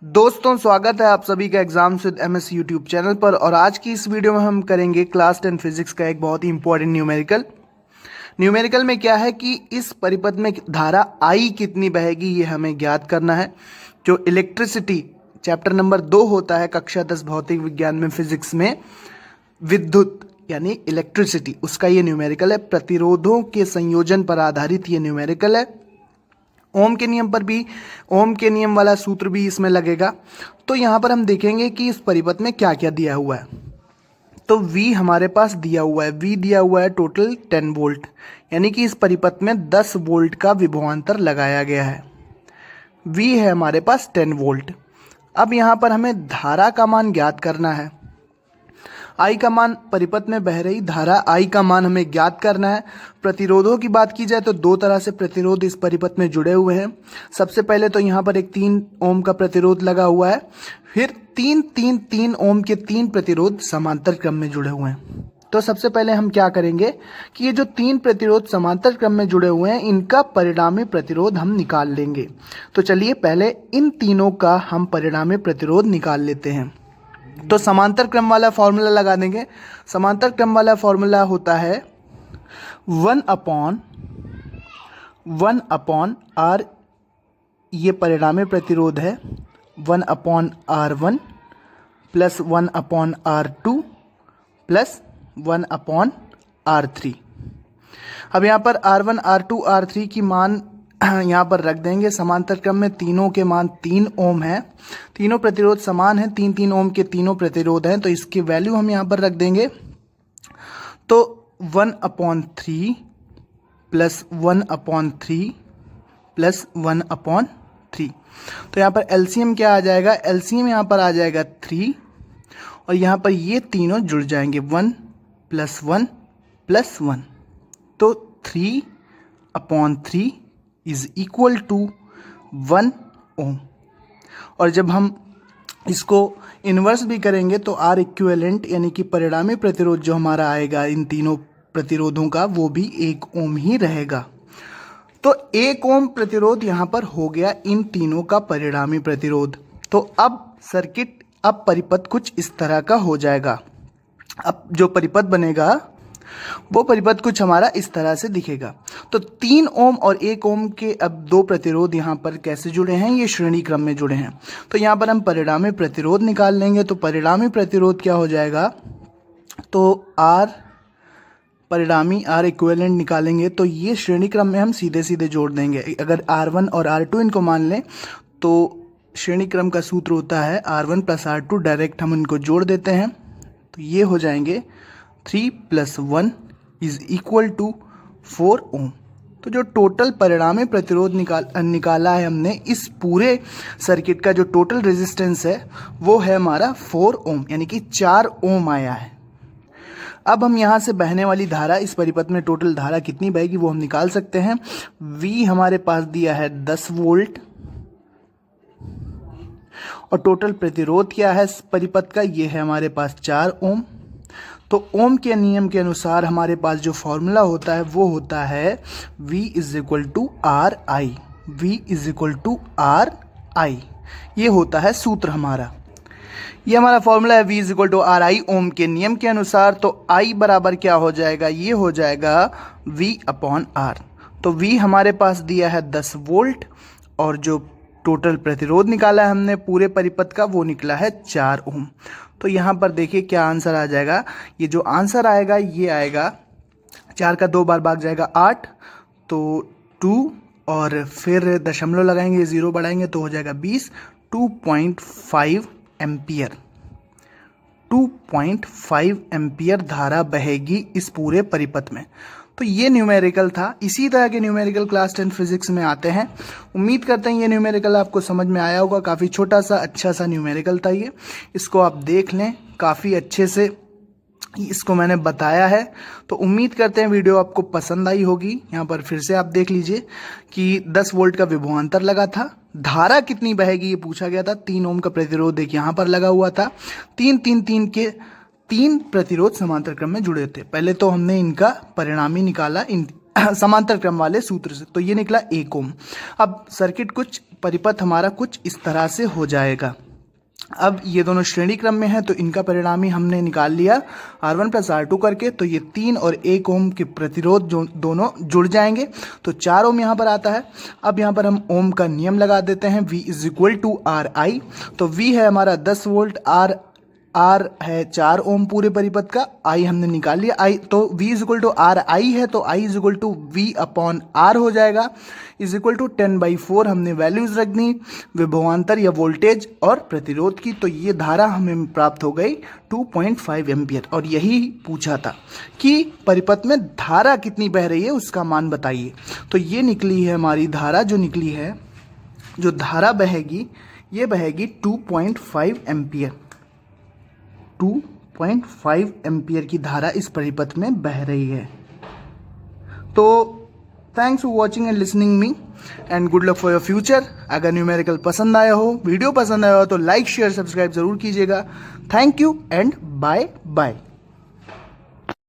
दोस्तों, स्वागत है आप सभी का exams with MS YouTube channel पर। और आज की इस वीडियो में हम करेंगे क्लास 10 फिजिक्स का एक बहुत ही इंपॉर्टेंट न्यूमेरिकल में क्या है कि इस परिपथ में धारा आई कितनी बहेगी ये हमें ज्ञात करना है। जो इलेक्ट्रिसिटी चैप्टर नंबर 2 होता है कक्षा 10 भौतिक विज्ञान में फिजिक्स में, विद्युत यानी इलेक्ट्रिसिटी, उसका ये न्यूमेरिकल है। प्रतिरोधों के संयोजन पर आधारित ये न्यूमेरिकल है। ओम के नियम पर भी, ओम के नियम वाला सूत्र भी इसमें लगेगा। तो यहाँ पर हम देखेंगे कि इस परिपथ में क्या क्या दिया हुआ है। तो V हमारे पास दिया हुआ है, V दिया हुआ है टोटल 10 वोल्ट, यानी कि इस परिपथ में 10 वोल्ट का विभवांतर लगाया गया है। V है हमारे पास 10 वोल्ट। अब यहाँ पर हमें धारा का मान ज्ञात करना है। I का मान, परिपथ में बह रही धारा I का मान हमें ज्ञात करना है। प्रतिरोधों की बात की जाए तो दो तरह से प्रतिरोध इस परिपथ में जुड़े हुए हैं। सबसे पहले तो यहाँ पर एक 3 ओम का प्रतिरोध लगा हुआ है, फिर 3 ओम के 3 प्रतिरोध समांतर क्रम में जुड़े हुए हैं। तो सबसे पहले हम क्या करेंगे कि ये जो 3 प्रतिरोध समांतर क्रम में जुड़े हुए हैं इनका परिणामी प्रतिरोध हम निकाल लेंगे। तो चलिए पहले इन तीनों का हम परिणामी प्रतिरोध निकाल लेते हैं। तो समांतर क्रम वाला फॉर्मूला लगा देंगे। समांतर क्रम वाला फॉर्मूला होता है 1 R, ये परिणामी प्रतिरोध है, 1/R1 plus 1/R2 plus 1/R3। अब यहाँ पर R1, R2, R3 की मान यहाँ पर रख देंगे। समांतर क्रम में तीनों के मान 3 ओम है, तीनों प्रतिरोध समान हैं, 3 ओम के तीनों प्रतिरोध हैं, तो इसकी वैल्यू हम यहाँ पर रख देंगे। तो 1/3 प्लस 1/3 प्लस 1/3, तो यहाँ पर एलसीएम क्या आ जाएगा, एलसीएम यहाँ पर आ जाएगा 3, और यहाँ पर ये तीनों जुड़ जाएंगे 1 प्लस 1 प्लस 1, तो 3/3 इज इक्वल टू 1 ओम। और जब हम इसको इन्वर्स भी करेंगे तो आर इक्विवेलेंट यानी कि परिणामी प्रतिरोध जो हमारा आएगा इन तीनों प्रतिरोधों का, वो भी 1 ओम ही रहेगा। तो 1 ओम प्रतिरोध यहाँ पर हो गया इन तीनों का परिणामी प्रतिरोध। तो अब सर्किट, अब परिपथ कुछ इस तरह का हो जाएगा। अब जो परिपथ बनेगा वो परिपथ कुछ हमारा इस तरह से दिखेगा। तो 3 ओम और 1 ओम के अब दो प्रतिरोध यहाँ पर कैसे जुड़े हैं, ये श्रेणी क्रम में जुड़े हैं। तो यहाँ पर हम परिणामी प्रतिरोध निकाल लेंगे। तो परिणामी प्रतिरोध क्या हो जाएगा, तो R परिणामी R इक्विवेलेंट निकालेंगे तो ये श्रेणी क्रम में हम सीधे सीधे जोड़ देंगे। अगर R1 और R2 इनको मान लें तो श्रेणी क्रम का सूत्र होता है R1 प्लस R2, डायरेक्ट हम इनको जोड़ देते हैं तो ये हो जाएंगे 3 + 1 इज इक्वल टू 4 ओम। तो जो टोटल परिणामी प्रतिरोध निकाला है हमने, इस पूरे सर्किट का जो टोटल रेजिस्टेंस है वो है हमारा 4 ओम, यानी कि 4 ओम आया है। अब हम यहाँ से बहने वाली धारा, इस परिपथ में टोटल धारा कितनी बहेगी वो हम निकाल सकते हैं। V हमारे पास दिया है 10 वोल्ट, और टोटल प्रतिरोध क्या है इस परिपथ का, ये है हमारे पास 4 ओम। तो ओम के नियम के अनुसार हमारे पास जो फॉर्मूला होता है वो होता है V = RI, V = RI, ये होता है सूत्र हमारा। ये हमारा फॉर्मूला है V = RI ओम के नियम के अनुसार। तो I बराबर क्या हो जाएगा, ये हो जाएगा V/R। तो V हमारे पास दिया है 10 वोल्ट, और जो टोटल प्रतिरोध निकाला है हमने पूरे परिपथ का वो निकला है 4 ओम। तो यहाँ पर देखिए क्या आंसर आ जाएगा। ये जो आंसर आएगा ये आएगा, 4 का 2 बार भाग जाएगा 8, तो 2 और फिर दशमलव लगाएंगे, 0 बढ़ाएंगे तो हो जाएगा 20, 2.5 एम्पियर। 2.5 एम्पियर धारा बहेगी इस पूरे परिपथ में। तो ये न्यूमेरिकल था। इसी तरह के न्यूमेरिकल क्लास 10 फिजिक्स में आते हैं। उम्मीद करते हैं ये न्यूमेरिकल आपको समझ में आया होगा। काफ़ी छोटा सा अच्छा सा न्यूमेरिकल था ये, इसको आप देख लें, काफ़ी अच्छे से इसको मैंने बताया है। तो उम्मीद करते हैं वीडियो आपको पसंद आई होगी। यहाँ पर फिर से आप देख लीजिए कि 10 वोल्ट का विभवांतर लगा था, धारा कितनी बहेगी ये पूछा गया था, 3 ओम का प्रतिरोध एक यहाँ पर लगा हुआ था, 3 के 3 प्रतिरोध समांतर क्रम में जुड़े थे। पहले तो हमने इनका परिणामी निकाला, इन समांतर क्रम वाले सूत्र से। तो ये निकला 1 ओम। अब सर्किट कुछ परिपथ हमारा कुछ इस तरह से हो जाएगा। अब ये दोनों श्रेणी क्रम में है तो इनका परिणाम ही हमने निकाल लिया R1 प्लस R2 करके। तो ये 3 और 1 ओम के प्रतिरोध जो दोनों जुड़ जाएंगे तो 4 ओम यहाँ पर आता है। अब यहाँ पर हम ओम का नियम लगा देते हैं, V is equal to R I. तो V है हमारा 10 वोल्ट, R है 4 ओम पूरे परिपथ का, I हमने निकाल लिया I। तो V is equal to R I है तो I is equal to V upon R हो जाएगा, इज इक्वल टू 10/4 हमने वैल्यूज रख दी विभवांतर या वोल्टेज और प्रतिरोध की। तो ये धारा हमें प्राप्त हो गई 2.5 एम्पियर। और यही पूछा था कि परिपथ में धारा कितनी बह रही है उसका मान बताइए। तो ये निकली है हमारी धारा, जो निकली है, जो धारा बहेगी ये बहेगी 2.5 एम्पियर। 2.5 एम्पियर की धारा इस परिपथ में बह रही है। तो thanks for watching and listening me and good luck for your future. अगर न्यूमेरिकल पसंद आया हो, वीडियो पसंद आया हो तो लाइक शेयर सब्सक्राइब जरूर कीजिएगा। Thank you and bye bye.